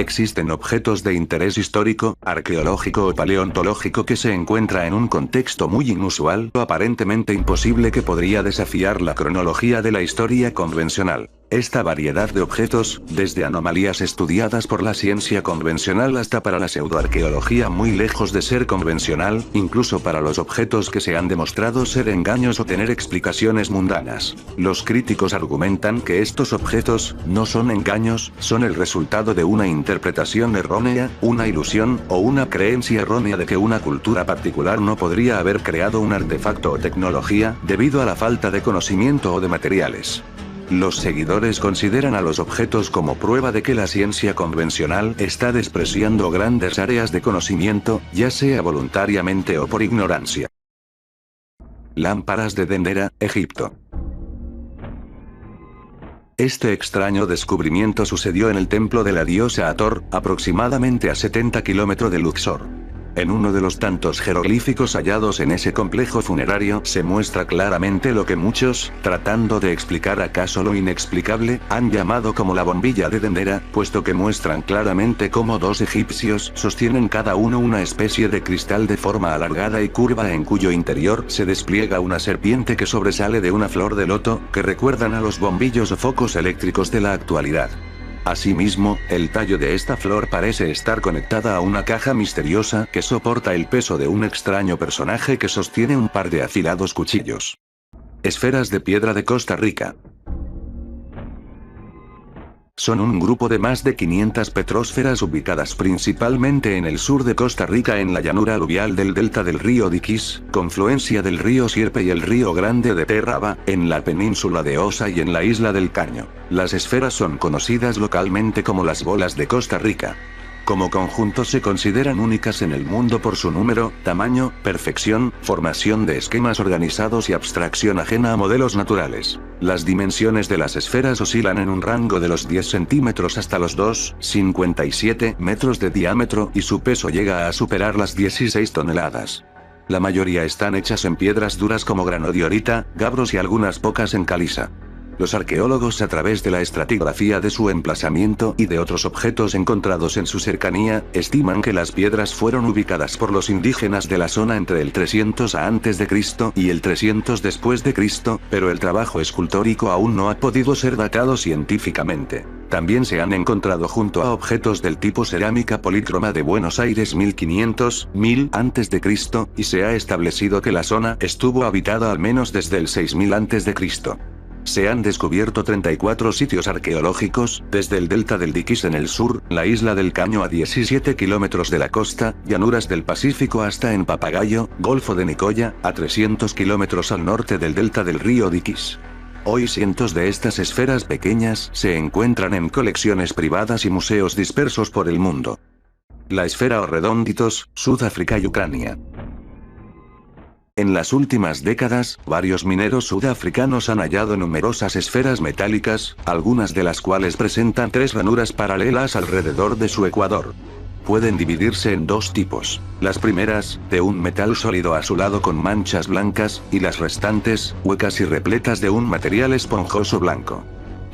Existen objetos de interés histórico, arqueológico o paleontológico que se encuentra en un contexto muy inusual o aparentemente imposible que podría desafiar la cronología de la historia convencional. Esta variedad de objetos, desde anomalías estudiadas por la ciencia convencional hasta para la pseudoarqueología muy lejos de ser convencional, incluso para los objetos que se han demostrado ser engaños o tener explicaciones mundanas. Los críticos argumentan que estos objetos no son engaños, son el resultado de una interpretación errónea, una ilusión, o una creencia errónea de que una cultura particular no podría haber creado un artefacto o tecnología, debido a la falta de conocimiento o de materiales. Los seguidores consideran a los objetos como prueba de que la ciencia convencional está despreciando grandes áreas de conocimiento, ya sea voluntariamente o por ignorancia. Lámparas de Dendera, Egipto. Este extraño descubrimiento sucedió en el templo de la diosa Hathor, aproximadamente a 70 kilómetros de Luxor. En uno de los tantos jeroglíficos hallados en ese complejo funerario se muestra claramente lo que muchos, tratando de explicar acaso lo inexplicable, han llamado como la bombilla de Dendera, puesto que muestran claramente cómo dos egipcios sostienen cada uno una especie de cristal de forma alargada y curva en cuyo interior se despliega una serpiente que sobresale de una flor de loto, que recuerdan a los bombillos o focos eléctricos de la actualidad. Asimismo, el tallo de esta flor parece estar conectada a una caja misteriosa que soporta el peso de un extraño personaje que sostiene un par de afilados cuchillos. Esferas de piedra de Costa Rica. Son un grupo de más de 500 petrósferas ubicadas principalmente en el sur de Costa Rica en la llanura aluvial del delta del río Diquís, confluencia del río Sierpe y el río Grande de Terraba, en la península de Osa y en la isla del Caño. Las esferas son conocidas localmente como las bolas de Costa Rica. Como conjunto se consideran únicas en el mundo por su número, tamaño, perfección, formación de esquemas organizados y abstracción ajena a modelos naturales. Las dimensiones de las esferas oscilan en un rango de los 10 centímetros hasta los 2,57 metros de diámetro y su peso llega a superar las 16 toneladas. La mayoría están hechas en piedras duras como granodiorita, gabros y algunas pocas en caliza. Los arqueólogos, a través de la estratigrafía de su emplazamiento y de otros objetos encontrados en su cercanía, estiman que las piedras fueron ubicadas por los indígenas de la zona entre el 300 a.C. y el 300 después de Cristo, pero el trabajo escultórico aún no ha podido ser datado científicamente. También se han encontrado junto a objetos del tipo cerámica polícroma de Buenos Aires 1500-1000 a.C., y se ha establecido que la zona estuvo habitada al menos desde el 6000 a.C. Se han descubierto 34 sitios arqueológicos, desde el delta del Diquís en el sur, la isla del Caño a 17 kilómetros de la costa, llanuras del Pacífico hasta en Papagayo, Golfo de Nicoya, a 300 kilómetros al norte del delta del río Diquís. Hoy cientos de estas esferas pequeñas se encuentran en colecciones privadas y museos dispersos por el mundo. La esfera o redonditos, Sudáfrica y Ucrania. En las últimas décadas, varios mineros sudafricanos han hallado numerosas esferas metálicas, algunas de las cuales presentan 3 ranuras paralelas alrededor de su ecuador. Pueden dividirse en 2 tipos. Las primeras, de un metal sólido azulado con manchas blancas, y las restantes, huecas y repletas de un material esponjoso blanco.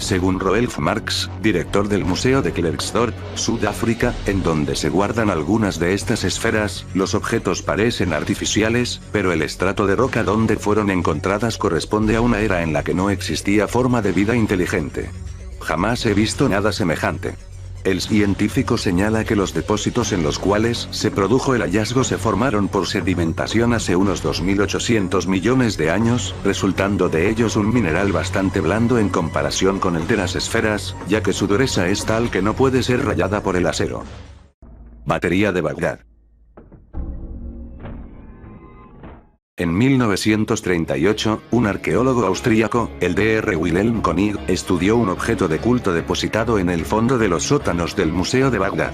Según Roelf Marx, director del Museo de Klerksdorp, Sudáfrica, en donde se guardan algunas de estas esferas, los objetos parecen artificiales, pero el estrato de roca donde fueron encontradas corresponde a una era en la que no existía forma de vida inteligente. Jamás he visto nada semejante. El científico señala que los depósitos en los cuales se produjo el hallazgo se formaron por sedimentación hace unos 2.800 millones de años, resultando de ellos un mineral bastante blando en comparación con el de las esferas, ya que su dureza es tal que no puede ser rayada por el acero. Batería de Bagdad. En 1938, un arqueólogo austríaco, el Dr. Wilhelm König, estudió un objeto de culto depositado en el fondo de los sótanos del Museo de Bagdad.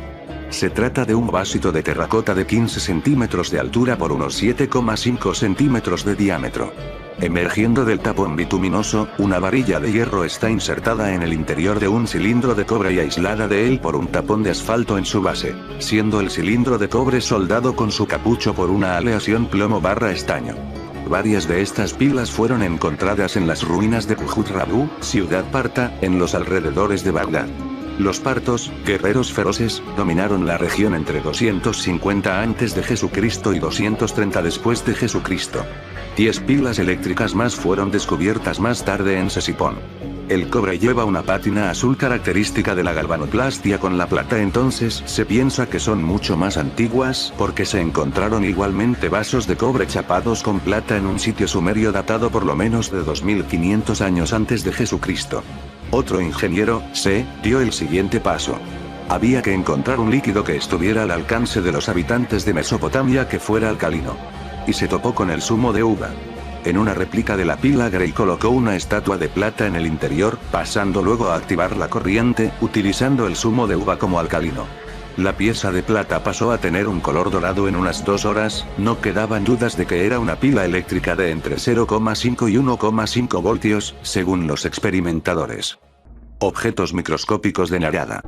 Se trata de un vasito de terracota de 15 centímetros de altura por unos 7,5 centímetros de diámetro. Emergiendo del tapón bituminoso, una varilla de hierro está insertada en el interior de un cilindro de cobre y aislada de él por un tapón de asfalto en su base, siendo el cilindro de cobre soldado con su capucho por una aleación plomo/estaño. Varias de estas pilas fueron encontradas en las ruinas de Pujut Rabu, ciudad parta, en los alrededores de Bagdad. Los partos, guerreros feroces, dominaron la región entre 250 a.C. y 230 después de Jesucristo. 10 pilas eléctricas más fueron descubiertas más tarde en Ctesifón. El cobre lleva una pátina azul característica de la galvanoplastia con la plata, entonces se piensa que son mucho más antiguas porque se encontraron igualmente vasos de cobre chapados con plata en un sitio sumerio datado por lo menos de 2500 años antes de Jesucristo. Otro ingeniero, se, dio el siguiente paso. Había que encontrar un líquido que estuviera al alcance de los habitantes de Mesopotamia que fuera alcalino. Y se topó con el zumo de uva. En una réplica de la pila Grey colocó una estatua de plata en el interior, pasando luego a activar la corriente, utilizando el zumo de uva como alcalino. La pieza de plata pasó a tener un color dorado en unas 2 horas, no quedaban dudas de que era una pila eléctrica de entre 0,5 y 1,5 voltios, según los experimentadores. Objetos microscópicos de Narada.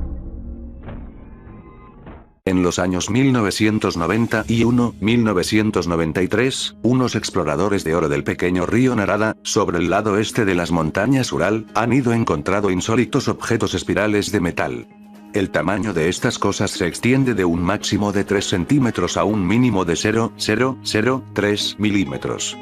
En los años 1991-1993, unos exploradores de oro del pequeño río Narada, sobre el lado este de las montañas Ural, han encontrado insólitos objetos espirales de metal. El tamaño de estas cosas se extiende de un máximo de 3 centímetros a un mínimo de 0,003 milímetros.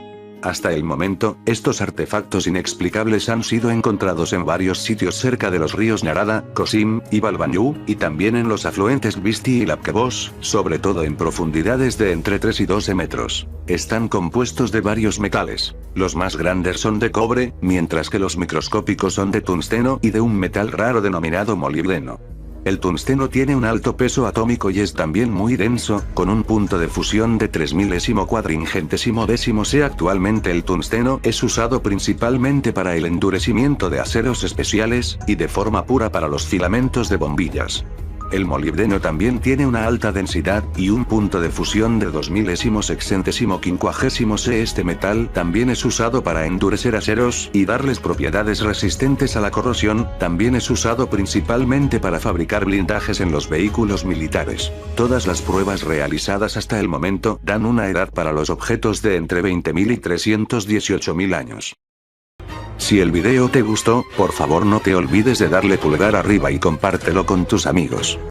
Hasta el momento, estos artefactos inexplicables han sido encontrados en varios sitios cerca de los ríos Narada, Kosim, y Balbanyu, y también en los afluentes Visti y Lapkevos, sobre todo en profundidades de entre 3 y 12 metros. Están compuestos de varios metales. Los más grandes son de cobre, mientras que los microscópicos son de tungsteno y de un metal raro denominado molibdeno. El tungsteno tiene un alto peso atómico y es también muy denso, con un punto de fusión de 3.000.000 Actualmente el tungsteno es usado principalmente para el endurecimiento de aceros especiales, y de forma pura para los filamentos de bombillas. El molibdeno también tiene una alta densidad, y un punto de fusión de 2000.000. Este metal también es usado para endurecer aceros, y darles propiedades resistentes a la corrosión, también es usado principalmente para fabricar blindajes en los vehículos militares. Todas las pruebas realizadas hasta el momento dan una edad para los objetos de entre 20.000 y 318.000 años. Si el video te gustó, por favor no te olvides de darle pulgar arriba y compártelo con tus amigos.